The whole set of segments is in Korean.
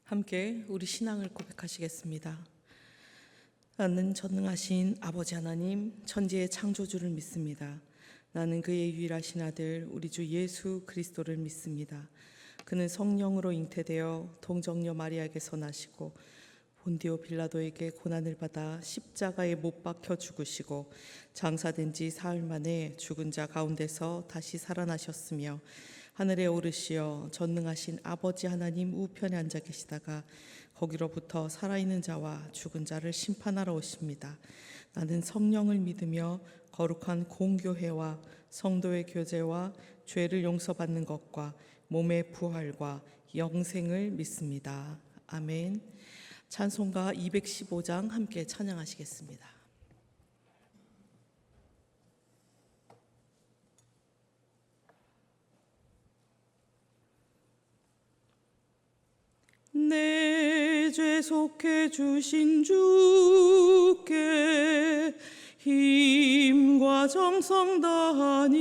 함께 우리 신앙을 고백하시겠습니다. 나는 전능하신 아버지 하나님, 천지의 창조주를 믿습니다. 나는 그의 유일하신 아들 우리 주 예수 그리스도를 믿습니다. 그는 성령으로 잉태되어 동정녀 마리아에게서 나시고 본디오 빌라도에게 고난을 받아 십자가에 못 박혀 죽으시고 장사된 지 사흘 만에 죽은 자 가운데서 다시 살아나셨으며 하늘에 오르시어 전능하신 아버지 하나님 우편에 앉아 계시다가 거기로부터 살아있는 자와 죽은 자를 심판하러 오십니다. 나는 성령을 믿으며 거룩한 공교회와 성도의 교제와 죄를 용서받는 것과 몸의 부활과 영생을 믿습니다. 아멘. 찬송가 215장 함께 찬양하시겠습니다. 내 죄 속해 주신 주께 힘과 정성 다하니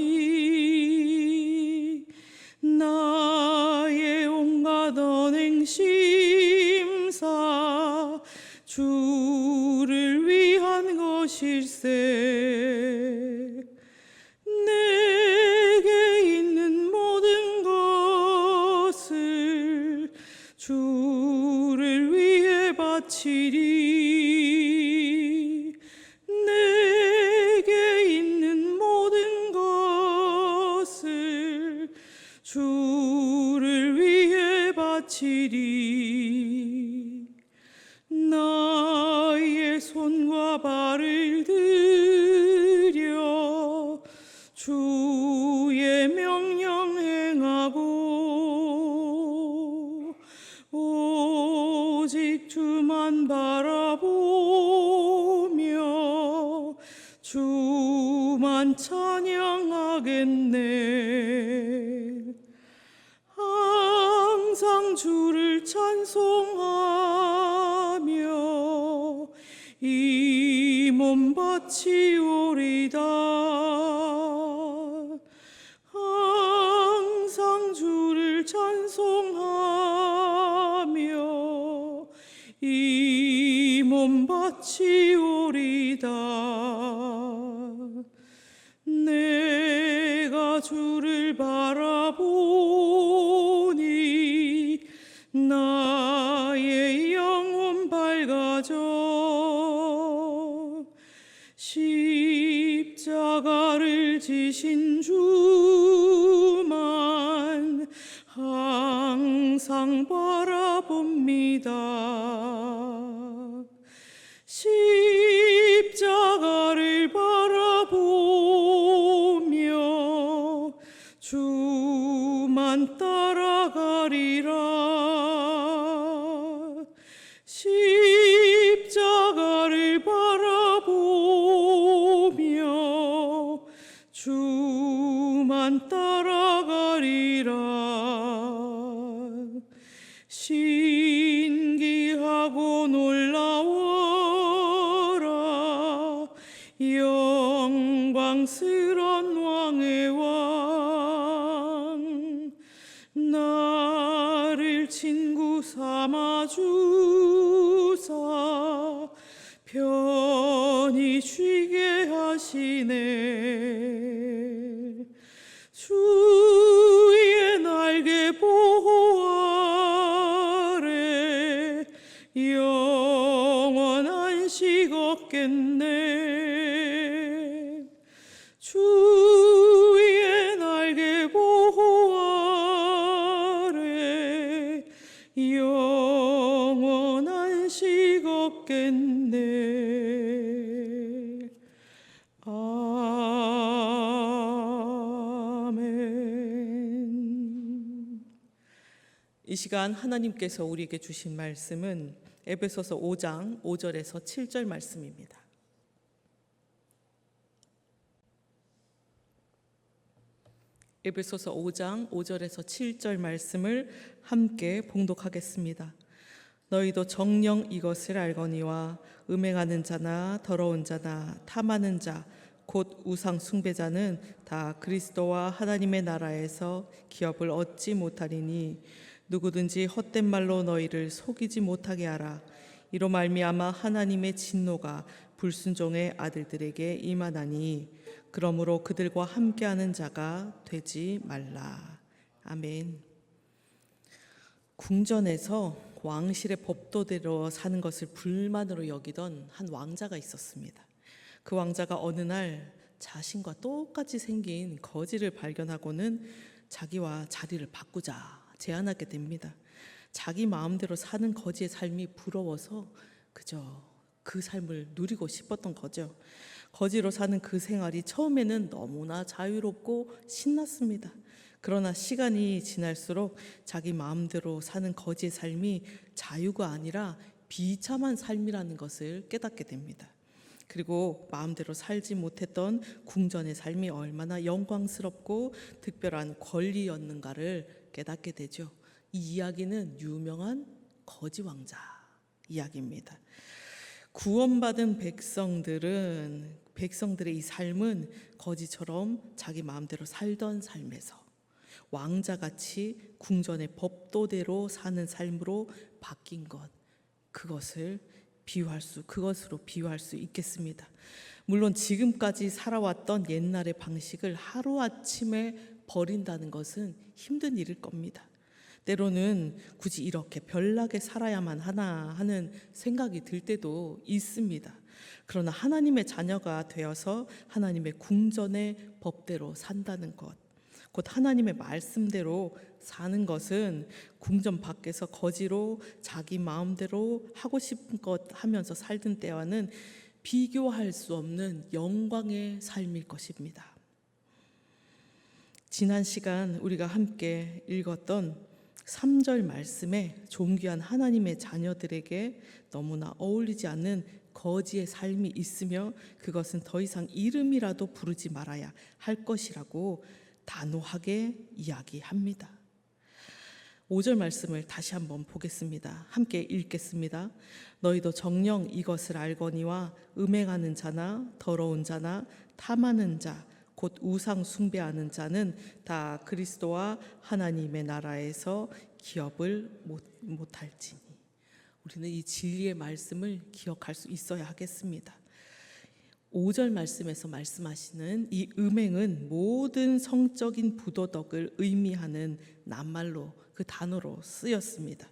나의 온갖 언행 심사 주를 위한 것일세. 내게 있는 모든 것을 주를 위해 바치리. 내게 있는 모든 것을 주를 위해 바치리. 나의 손과 발을 들여 주의 명령 행하고 오직 주만 바라보며 주만 찬양하겠네. 항상 주를 찬송하며 이 몸 바치오리다. 항상 주를 찬송하며 이 몸 바치오리다. 내가 주를 바라보니 나의 영혼 밝아져. 십자가를 지신 주만 항상 바라봅니다. 십자가를 바라보며 주만 따라가리라. 십자가를 바라보며 주만 따라가리라. 신기하고 놀라워라. 영광스런 왕의 왕. 나를 친구 삼아 주사 편히 쉬게 하시네. 주의 날개 보호 아래 영원 안식 얻겠네. 주의 날개 보호 아래 영원 안식 얻겠네. 아멘. 이 시간 하나님께서 우리에게 주신 말씀은 에베소서 5장 5절에서 7절 말씀입니다. 에베소서 5장 5절에서 7절 말씀을 함께 봉독하겠습니다. 너희도 정녕 이것을 알거니와 음행하는 자나 더러운 자나 탐하는 자 곧 우상 숭배자는 다 그리스도와 하나님의 나라에서 기업을 얻지 못하리니 누구든지 헛된 말로 너희를 속이지 못하게 하라. 이로 말미암아 하나님의 진노가 불순종의 아들들에게 임하나니 그러므로 그들과 함께하는 자가 되지 말라. 아멘. 궁전에서 왕실의 법도대로 사는 것을 불만으로 여기던 한 왕자가 있었습니다. 그 왕자가 어느 날 자신과 똑같이 생긴 거지를 발견하고는 자기와 자리를 바꾸자 제안하게 됩니다. 자기 마음대로 사는 거지의 삶이 부러워서 그저 그 삶을 누리고 싶었던 거죠. 거지로 사는 그 생활이 처음에는 너무나 자유롭고 신났습니다. 그러나 시간이 지날수록 자기 마음대로 사는 거지의 삶이 자유가 아니라 비참한 삶이라는 것을 깨닫게 됩니다. 그리고 마음대로 살지 못했던 궁전의 삶이 얼마나 영광스럽고 특별한 권리였는가를 깨닫게 되죠. 이 이야기는 유명한 거지 왕자 이야기입니다. 구원받은 백성들의 이 삶은 거지처럼 자기 마음대로 살던 삶에서 왕자같이 궁전의 법도대로 사는 삶으로 바뀐 것, 그것으로 비유할 수 있겠습니다. 물론 지금까지 살아왔던 옛날의 방식을 하루아침에 버린다는 것은 힘든 일일 겁니다. 때로는 굳이 이렇게 별나게 살아야만 하나 하는 생각이 들 때도 있습니다. 그러나 하나님의 자녀가 되어서 하나님의 궁전의 법대로 산다는 것, 곧 하나님의 말씀대로 사는 것은 궁전 밖에서 거지로 자기 마음대로 하고 싶은 것 하면서 살던 때와는 비교할 수 없는 영광의 삶일 것입니다. 지난 시간 우리가 함께 읽었던 3절 말씀에 존귀한 하나님의 자녀들에게 너무나 어울리지 않는 거지의 삶이 있으며 그것은 더 이상 이름이라도 부르지 말아야 할 것이라고 단호하게 이야기합니다. 5절 말씀을 다시 한번 보겠습니다. 함께 읽겠습니다. 너희도 정녕 이것을 알거니와 음행하는 자나 더러운 자나 탐하는 자 곧 우상 숭배하는 자는 다 그리스도와 하나님의 나라에서 기업을 못할지니. 우리는 이 진리의 말씀을 기억할 수 있어야 하겠습니다. 5절 말씀에서 말씀하시는 이 음행은 모든 성적인 부도덕을 의미하는 낱말로, 그 단어로 쓰였습니다.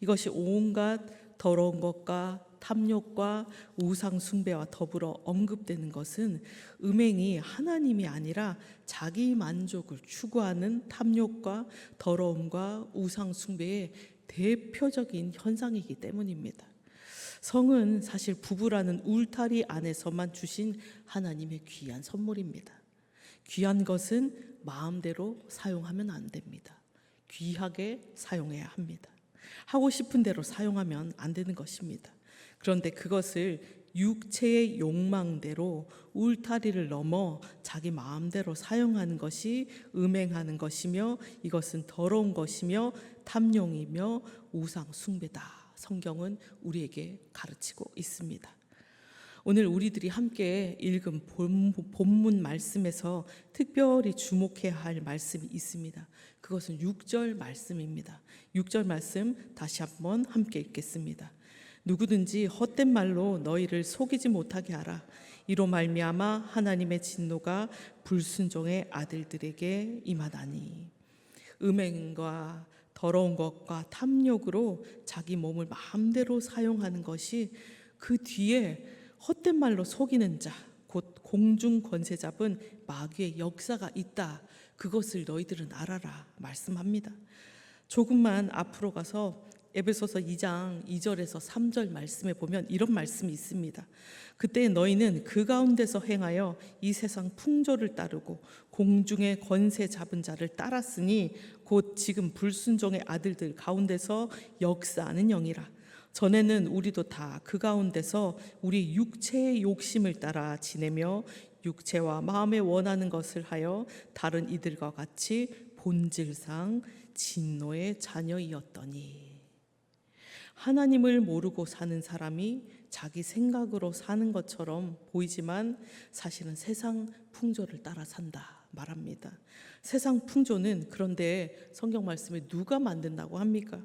이것이 온갖 더러운 것과 탐욕과 우상 숭배와 더불어 언급되는 것은 음행이 하나님이 아니라 자기 만족을 추구하는 탐욕과 더러움과 우상 숭배의 대표적인 현상이기 때문입니다. 성은 사실 부부라는 울타리 안에서만 주신 하나님의 귀한 선물입니다. 귀한 것은 마음대로 사용하면 안 됩니다. 귀하게 사용해야 합니다. 하고 싶은 대로 사용하면 안 되는 것입니다. 그런데 그것을 육체의 욕망대로 울타리를 넘어 자기 마음대로 사용하는 것이 음행하는 것이며 이것은 더러운 것이며 탐욕이며 우상 숭배다. 성경은 우리에게 가르치고 있습니다. 오늘 우리들이 함께 읽은 본문 말씀에서 특별히 주목해야 할 말씀이 있습니다. 그것은 6절 말씀입니다. 6절 말씀 다시 한번 함께 읽겠습니다. 누구든지 헛된 말로 너희를 속이지 못하게 하라. 이로 말미암아 하나님의 진노가 불순종의 아들들에게 임하다니. 음행과 더러운 것과 탐욕으로 자기 몸을 마음대로 사용하는 것이 그 뒤에 헛된 말로 속이는 자, 곧 공중 권세 잡은 마귀의 역사가 있다. 그것을 너희들은 알아라 말씀합니다. 조금만 앞으로 가서 에베소서 2장 2절에서 3절 말씀에 보면 이런 말씀이 있습니다. 그때 너희는 그 가운데서 행하여 이 세상 풍조를 따르고 공중의 권세 잡은 자를 따랐으니 곧 지금 불순종의 아들들 가운데서 역사하는 영이라. 전에는 우리도 다 그 가운데서 우리 육체의 욕심을 따라 지내며 육체와 마음에 원하는 것을 하여 다른 이들과 같이 본질상 진노의 자녀이었더니. 하나님을 모르고 사는 사람이 자기 생각으로 사는 것처럼 보이지만 사실은 세상 풍조를 따라 산다 말합니다. 세상 풍조는 그런데 성경 말씀에 누가 만든다고 합니까?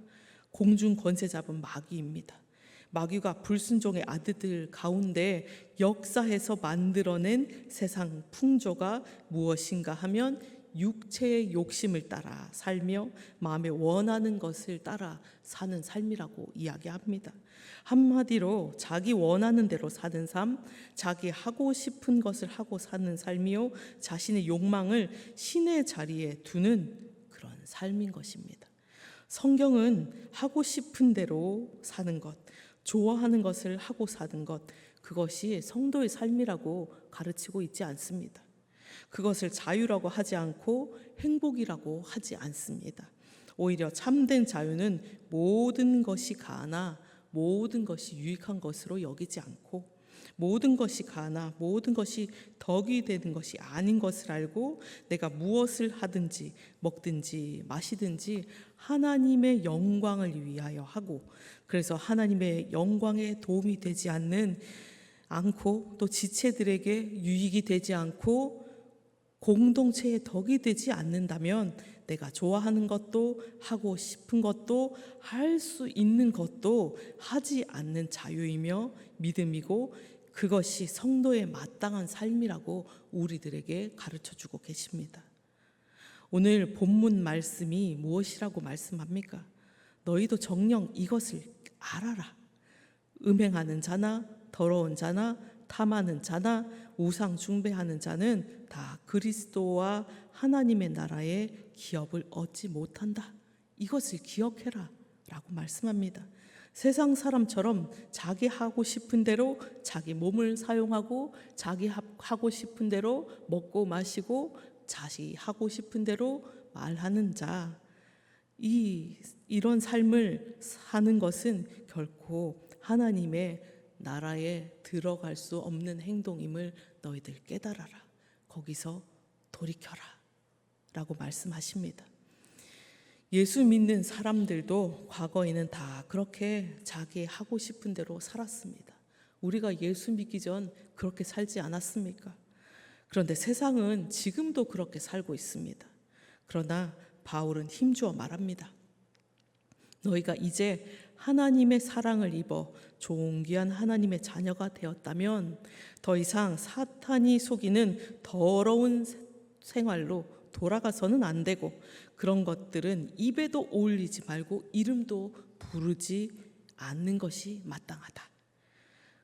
공중 권세 잡은 마귀입니다. 마귀가 불순종의 아들들 가운데 역사해서 만들어낸 세상 풍조가 무엇인가 하면 육체의 욕심을 따라 살며 마음에 원하는 것을 따라 사는 삶이라고 이야기합니다. 한마디로 자기 원하는 대로 사는 삶, 자기 하고 싶은 것을 하고 사는 삶이요, 자신의 욕망을 신의 자리에 두는 그런 삶인 것입니다. 성경은 하고 싶은 대로 사는 것, 좋아하는 것을 하고 사는 것, 그것이 성도의 삶이라고 가르치고 있지 않습니다. 그것을 자유라고 하지 않고 행복이라고 하지 않습니다. 오히려 참된 자유는 모든 것이 가하나 모든 것이 유익한 것으로 여기지 않고, 모든 것이 가하나 모든 것이 덕이 되는 것이 아닌 것을 알고 내가 무엇을 하든지 먹든지 마시든지 하나님의 영광을 위하여 하고, 그래서 하나님의 영광에 도움이 되지 않고 또 지체들에게 유익이 되지 않고 공동체의 덕이 되지 않는다면 내가 좋아하는 것도 하고 싶은 것도 할 수 있는 것도 하지 않는 자유이며 믿음이고, 그것이 성도의 마땅한 삶이라고 우리들에게 가르쳐주고 계십니다. 오늘 본문 말씀이 무엇이라고 말씀합니까? 너희도 정녕 이것을 알아라. 음행하는 자나 더러운 자나 탐하는 자나 우상 숭배하는 자는 다 그리스도와 하나님의 나라의 기업을 얻지 못한다. 이것을 기억해라 라고 말씀합니다. 세상 사람처럼 자기 하고 싶은 대로 자기 몸을 사용하고 자기 하고 싶은 대로 먹고 마시고 자기 하고 싶은 대로 말하는 자, 이런 삶을 사는 것은 결코 하나님의 나라에 들어갈 수 없는 행동임을 너희들 깨달아라. 거기서 돌이켜라 라고 말씀하십니다. 예수 믿는 사람들도 과거에는 다 그렇게 자기 하고 싶은 대로 살았습니다. 우리가 예수 믿기 전 그렇게 살지 않았습니까? 그런데 세상은 지금도 그렇게 살고 있습니다. 그러나 바울은 힘주어 말합니다. 너희가 이제 하나님의 사랑을 입어 존귀한 하나님의 자녀가 되었다면 더 이상 사탄이 속이는 더러운 생활로 돌아가서는 안 되고, 그런 것들은 입에도 올리지 말고 이름도 부르지 않는 것이 마땅하다.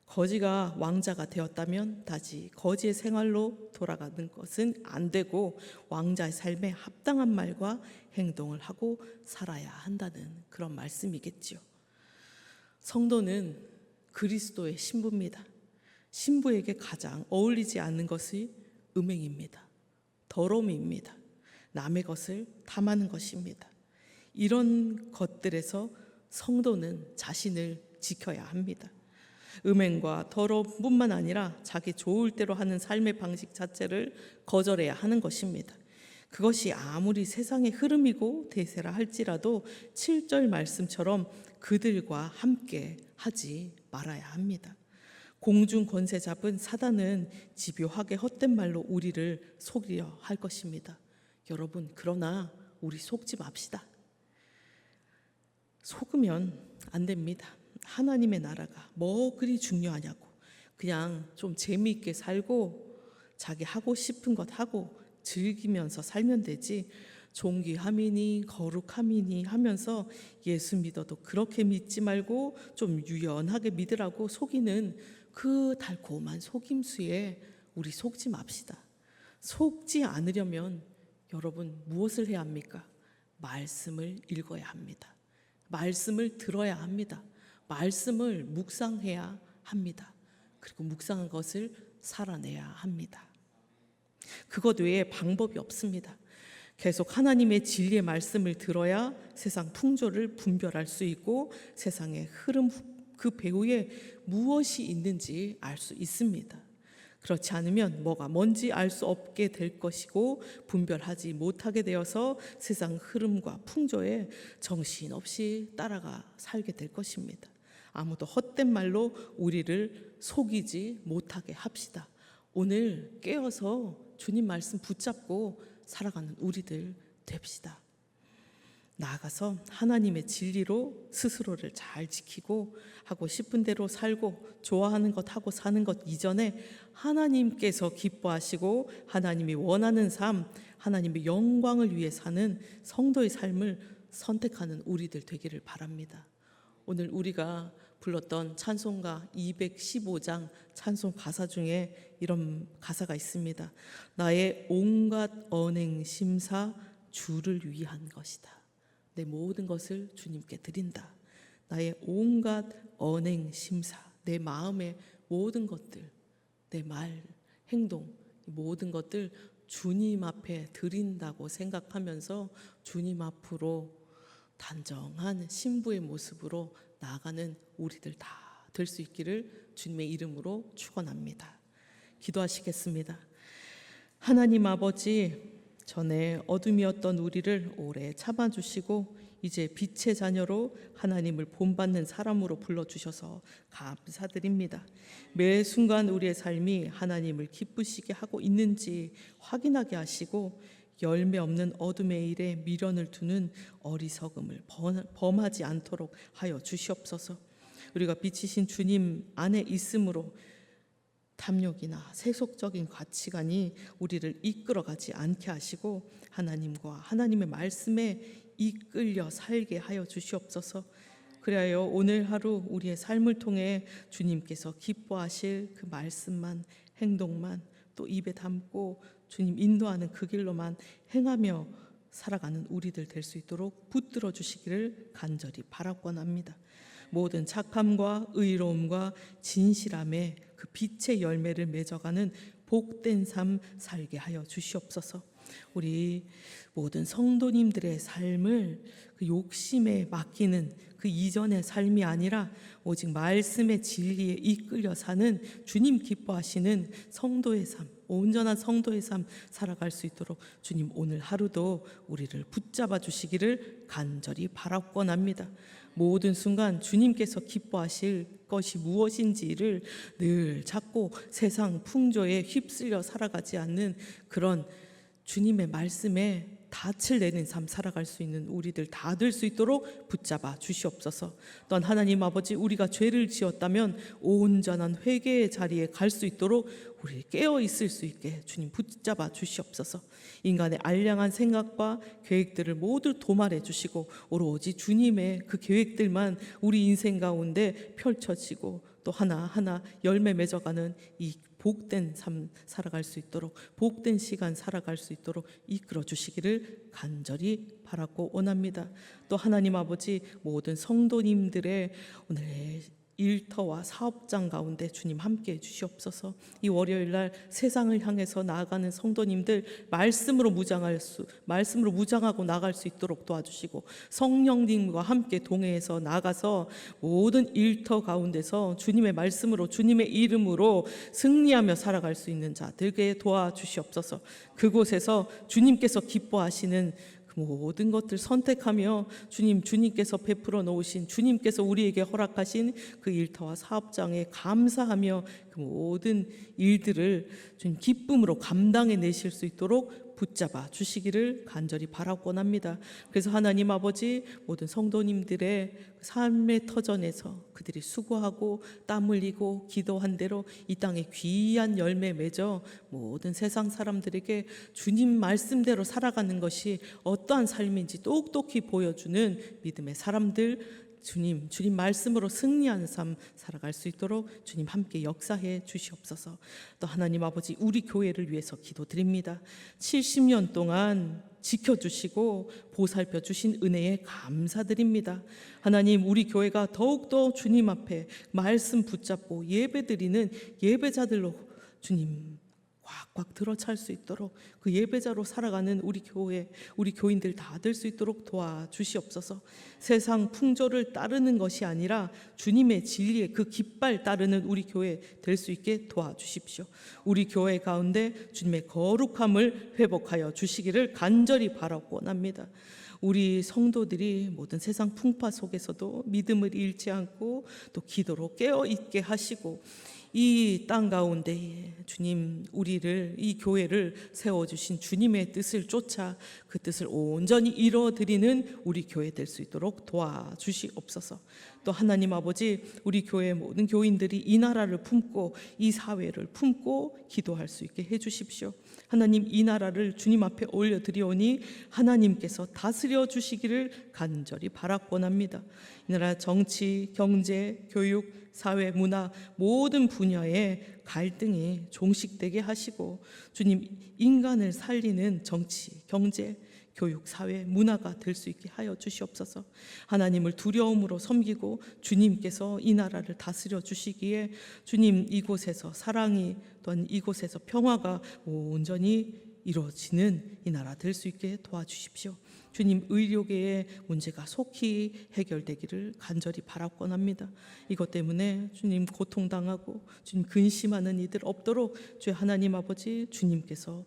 거지가 왕자가 되었다면 다시 거지의 생활로 돌아가는 것은 안 되고 왕자의 삶에 합당한 말과 행동을 하고 살아야 한다는 그런 말씀이겠죠. 성도는 그리스도의 신부입니다. 신부에게 가장 어울리지 않는 것이 음행입니다. 더러움입니다. 남의 것을 탐하는 것입니다. 이런 것들에서 성도는 자신을 지켜야 합니다. 음행과 더러움뿐만 아니라 자기 좋을 대로 하는 삶의 방식 자체를 거절해야 하는 것입니다. 그것이 아무리 세상의 흐름이고 대세라 할지라도 7절 말씀처럼 그들과 함께 하지 말아야 합니다. 공중 권세 잡은 사단은 집요하게 헛된 말로 우리를 속이려 할 것입니다. 여러분, 그러나 우리 속지 맙시다. 속으면 안 됩니다. 하나님의 나라가 뭐 그리 중요하냐고, 그냥 좀 재미있게 살고 자기 하고 싶은 것 하고 즐기면서 살면 되지, 존귀함이니 거룩함이니 하면서 예수 믿어도 그렇게 믿지 말고 좀 유연하게 믿으라고 속이는 그 달콤한 속임수에 우리 속지 맙시다. 속지 않으려면 여러분 무엇을 해야 합니까? 말씀을 읽어야 합니다. 말씀을 들어야 합니다. 말씀을 묵상해야 합니다. 그리고 묵상한 것을 살아내야 합니다. 그것 외에 방법이 없습니다. 계속 하나님의 진리의 말씀을 들어야 세상 풍조를 분별할 수 있고 세상의 흐름 그 배후에 무엇이 있는지 알 수 있습니다. 그렇지 않으면 뭐가 뭔지 알 수 없게 될 것이고 분별하지 못하게 되어서 세상 흐름과 풍조에 정신없이 따라가 살게 될 것입니다. 아무도 헛된 말로 우리를 속이지 못하게 합시다. 오늘 깨어서 주님 말씀 붙잡고 살아가는 우리들 됩시다. 나아가서 하나님의 진리로 스스로를 잘 지키고 하고 싶은 대로 살고 좋아하는 것 하고 사는 것 이전에 하나님께서 기뻐하시고 하나님이 원하는 삶, 하나님의 영광을 위해 사는 성도의 삶을 선택하는 우리들 되기를 바랍니다. 오늘 우리가 불렀던 찬송가 215장 찬송 가사 중에 이런 가사가 있습니다. 나의 온갖 언행 심사 주를 위한 것이다. 내 모든 것을 주님께 드린다. 나의 온갖 언행 심사, 내 마음의 모든 것들, 내 말, 행동, 모든 것들 주님 앞에 드린다고 생각하면서 주님 앞으로 단정한 신부의 모습으로 나아가는 우리들 다 될 수 있기를 주님의 이름으로 축원합니다. 기도하시겠습니다. 하나님 아버지, 전에 어둠이었던 우리를 오래 참아주시고 이제 빛의 자녀로 하나님을 본받는 사람으로 불러주셔서 감사드립니다. 매 순간 우리의 삶이 하나님을 기쁘시게 하고 있는지 확인하게 하시고 열매 없는 어둠의 일에 미련을 두는 어리석음을 범하지 않도록 하여 주시옵소서. 우리가 빛이신 주님 안에 있으므로 탐욕이나 세속적인 가치관이 우리를 이끌어가지 않게 하시고 하나님과 하나님의 말씀에 이끌려 살게 하여 주시옵소서. 그리하여 오늘 하루 우리의 삶을 통해 주님께서 기뻐하실 그 말씀만, 행동만 또 입에 담고 주님 인도하는 그 길로만 행하며 살아가는 우리들 될 수 있도록 붙들어 주시기를 간절히 바라곤합니다. 모든 착함과 의로움과 진실함에 그 빛의 열매를 맺어가는 복된 삶 살게 하여 주시옵소서. 우리 모든 성도님들의 삶을 그 욕심에 맡기는 그 이전의 삶이 아니라 오직 말씀의 진리에 이끌려 사는 주님 기뻐하시는 성도의 삶, 온전한 성도의 삶 살아갈 수 있도록 주님 오늘 하루도 우리를 붙잡아 주시기를 간절히 바라곤합니다. 모든 순간 주님께서 기뻐하실 것이 무엇인지를 늘 찾고 세상 풍조에 휩쓸려 살아가지 않는 그런 주님의 말씀에 닻을 내는 삶 살아갈 수 있는 우리들 다 될 수 있도록 붙잡아 주시옵소서. 또한 하나님 아버지, 우리가 죄를 지었다면 온전한 회개의 자리에 갈 수 있도록 우리 깨어 있을 수 있게 주님 붙잡아 주시옵소서. 인간의 알량한 생각과 계획들을 모두 도말해 주시고 오로지 주님의 그 계획들만 우리 인생 가운데 펼쳐지고 또 하나하나 열매 맺어가는 이 복된 삶 살아갈 수 있도록, 복된 시간 살아갈 수 있도록 이끌어 주시기를 간절히 바라고 원합니다. 또 하나님 아버지, 모든 성도님들의 오늘 일터와 사업장 가운데 주님 함께해 주시옵소서. 이 월요일 날 세상을 향해서 나아가는 성도님들 말씀으로 무장하고 나갈 수 있도록 도와주시고, 성령님과 함께 동행해서 나가서 모든 일터 가운데서 주님의 말씀으로 주님의 이름으로 승리하며 살아갈 수 있는 자 되게 도와주시옵소서. 그곳에서 주님께서 기뻐하시는 모든 것들 선택하며 주님께서 베풀어 놓으신, 주님께서 우리에게 허락하신 그 일터와 사업장에 감사하며 그 모든 일들을 주님 기쁨으로 감당해 내실 수 있도록 붙잡아 주시기를 간절히 바라곤 합니다. 그래서 하나님 아버지, 모든 성도님들의 삶의 터전에서 그들이 수고하고 땀 흘리고 기도한 대로 이 땅에 귀한 열매 맺어 모든 세상 사람들에게 주님 말씀대로 살아가는 것이 어떠한 삶인지 똑똑히 보여주는 믿음의 사람들, 주님 말씀으로 승리하는 삶 살아갈 수 있도록 주님 함께 역사해 주시옵소서. 또 하나님 아버지, 우리 교회를 위해서 기도드립니다. 70년 동안 지켜주시고 보살펴 주신 은혜에 감사드립니다. 하나님, 우리 교회가 더욱더 주님 앞에 말씀 붙잡고 예배드리는 예배자들로 주님 꽉꽉 들어찰 수 있도록 그 예배자로 살아가는 우리 교회, 우리 교인들 다 될 수 있도록 도와주시옵소서. 세상 풍조를 따르는 것이 아니라 주님의 진리의 그 깃발 따르는 우리 교회 될 수 있게 도와주십시오. 우리 교회 가운데 주님의 거룩함을 회복하여 주시기를 간절히 바라고 원합니다. 우리 성도들이 모든 세상 풍파 속에서도 믿음을 잃지 않고 또 기도로 깨어있게 하시고 이 땅 가운데 주님 우리를 이 교회를 세워주신 주님의 뜻을 쫓아 그 뜻을 온전히 이뤄드리는 우리 교회 될 수 있도록 도와주시옵소서. 또 하나님 아버지 우리 교회 모든 교인들이 이 나라를 품고 이 사회를 품고 기도할 수 있게 해주십시오. 하나님 이 나라를 주님 앞에 올려드리오니 하나님께서 다스려 주시기를 간절히 바라곤합니다. 이 나라 정치, 경제, 교육, 사회, 문화 모든 분야의 갈등이 종식되게 하시고 주님 인간을 살리는 정치, 경제, 교육, 사회, 문화가 될 수 있게 하여 주시옵소서. 하나님을 두려움으로 섬기고 주님께서 이 나라를 다스려 주시기에 주님 이곳에서 사랑이 또한 이곳에서 평화가 온전히 이루어지는 이 나라 될 수 있게 도와주십시오. 주님 의료계의 문제가 속히 해결되기를 간절히 바라곤합니다. 이것 때문에 주님 고통당하고 주님 근심하는 이들 없도록 주 하나님 아버지 주님께서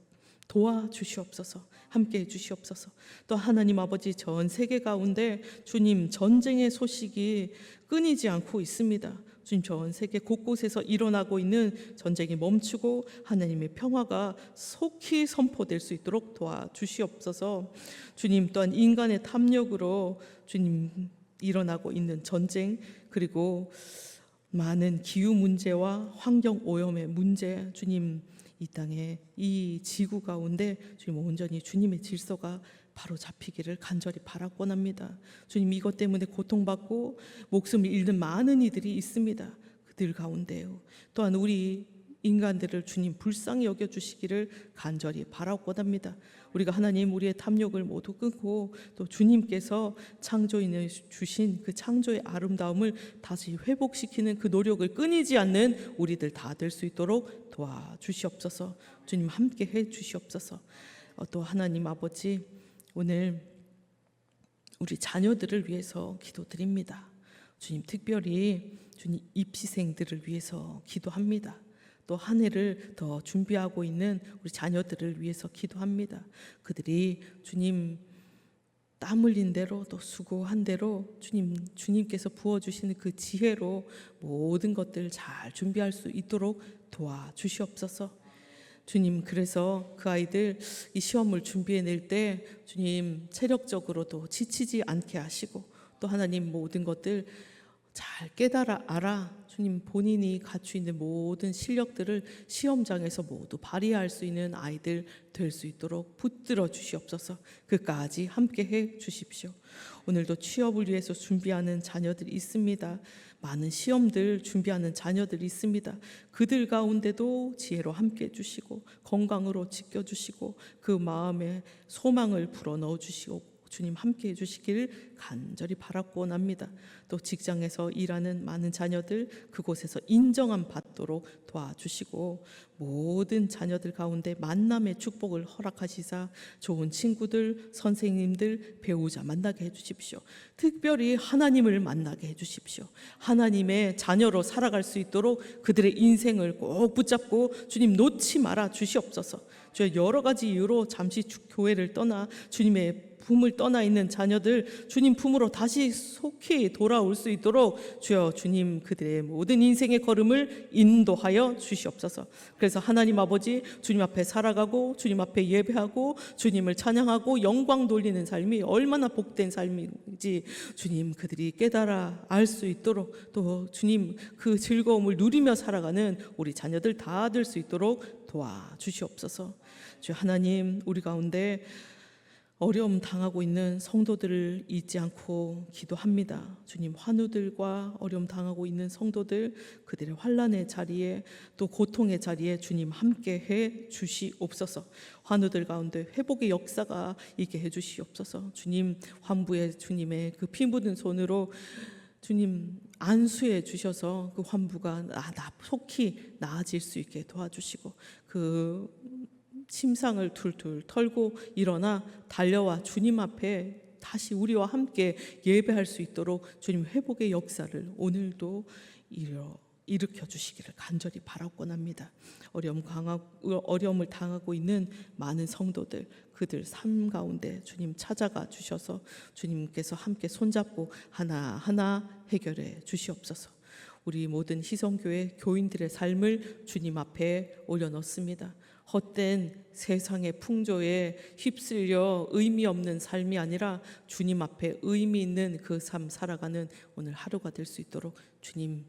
도와주시옵소서. 함께해 주시옵소서. 또 하나님 아버지 전 세계 가운데 주님 전쟁의 소식이 끊이지 않고 있습니다. 주님 전 세계 곳곳에서 일어나고 있는 전쟁이 멈추고 하나님의 평화가 속히 선포될 수 있도록 도와주시옵소서. 주님 또한 인간의 탐욕으로 주님 일어나고 있는 전쟁 그리고 많은 기후 문제와 환경 오염의 문제 주님 이 땅에 이 지구 가운데 주님 온전히 주님의 질서가 바로 잡히기를 간절히 바라곤합니다. 주님 이것 때문에 고통받고 목숨을 잃는 많은 이들이 있습니다. 그들 가운데요. 또한 우리 인간들을 주님 불쌍히 여겨주시기를 간절히 바라곤합니다. 우리가 하나님 우리의 탐욕을 모두 끊고 또 주님께서 창조인을 주신 그 창조의 아름다움을 다시 회복시키는 그 노력을 끊이지 않는 우리들 다 될 수 있도록 도와주시옵소서. 주님 함께 해 주시옵소서. 또 하나님 아버지 오늘 우리 자녀들을 위해서 기도드립니다. 주님 특별히 주님 입시생들을 위해서 기도합니다. 또 한 해를 더 준비하고 있는 우리 자녀들을 위해서 기도합니다. 그들이 주님 땀 흘린 대로 또 수고한 대로 주님께서 부어주시는 그 지혜로 모든 것들 잘 준비할 수 있도록 도와주시옵소서. 주님 그래서 그 아이들 이 시험을 준비해낼 때 주님 체력적으로도 지치지 않게 하시고 또 하나님 모든 것들 잘 깨달아 알아 주님 본인이 갖추고 있는 모든 실력들을 시험장에서 모두 발휘할 수 있는 아이들 될 수 있도록 붙들어 주시옵소서. 그까지 함께 해 주십시오. 오늘도 취업을 위해서 준비하는 자녀들이 있습니다. 많은 시험들 준비하는 자녀들이 있습니다. 그들 가운데도 지혜로 함께 해주시고 건강으로 지켜주시고 그 마음에 소망을 불어넣어 주시고 주님 함께 해주시기를 간절히 바라고 원합니다. 또 직장에서 일하는 많은 자녀들 그곳에서 인정함 받도록 도와주시고 모든 자녀들 가운데 만남의 축복을 허락하시사 좋은 친구들, 선생님들, 배우자 만나게 해주십시오. 특별히 하나님을 만나게 해주십시오. 하나님의 자녀로 살아갈 수 있도록 그들의 인생을 꼭 붙잡고 주님 놓지 말아 주시옵소서. 주여 여러 가지 이유로 잠시 교회를 떠나 주님의 품을 떠나 있는 자녀들 주님 품으로 다시 속히 돌아올 수 있도록 주여 주님 그들의 모든 인생의 걸음을 인도하여 주시옵소서. 그래서 하나님 아버지 주님 앞에 살아가고 주님 앞에 예배하고 주님을 찬양하고 영광 돌리는 삶이 얼마나 복된 삶인지 주님 그들이 깨달아 알 수 있도록 또 주님 그 즐거움을 누리며 살아가는 우리 자녀들 다 될 수 있도록 도와주시옵소서. 주 하나님 우리 가운데 어려움 당하고 있는 성도들을 잊지 않고 기도합니다. 주님 환우들과 어려움 당하고 있는 성도들 그들의 환난의 자리에 또 고통의 자리에 주님 함께 해 주시옵소서. 환우들 가운데 회복의 역사가 있게 해 주시옵소서. 주님 환부의 주님의 그 피 묻은 손으로 주님 안수해 주셔서 그 환부가 속히 나아질 수 있게 도와주시고 그 침상을 툴툴 털고 일어나 달려와 주님 앞에 다시 우리와 함께 예배할 수 있도록 주님 회복의 역사를 오늘도 일으켜 주시기를 간절히 바라곤 합니다. 어려움을 당하고 있는 많은 성도들, 그들 삶 가운데 주님 찾아가 주셔서 주님께서 함께 손잡고 하나하나 해결해 주시옵소서. 우리 모든 희성교회 교인들의 삶을 주님 앞에 올려놓습니다. 헛된 세상의 풍조에 휩쓸려 의미 없는 삶이 아니라 주님 앞에 의미 있는 그 삶 살아가는 오늘 하루가 될 수 있도록 주님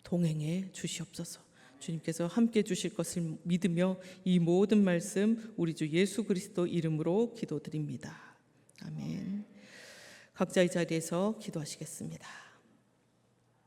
동행해 주시옵소서. 주님께서 함께 주실 것을 믿으며 이 모든 말씀 우리 주 예수 그리스도 이름으로 기도드립니다. 아멘. 각자 이 자리에서 기도하시겠습니다.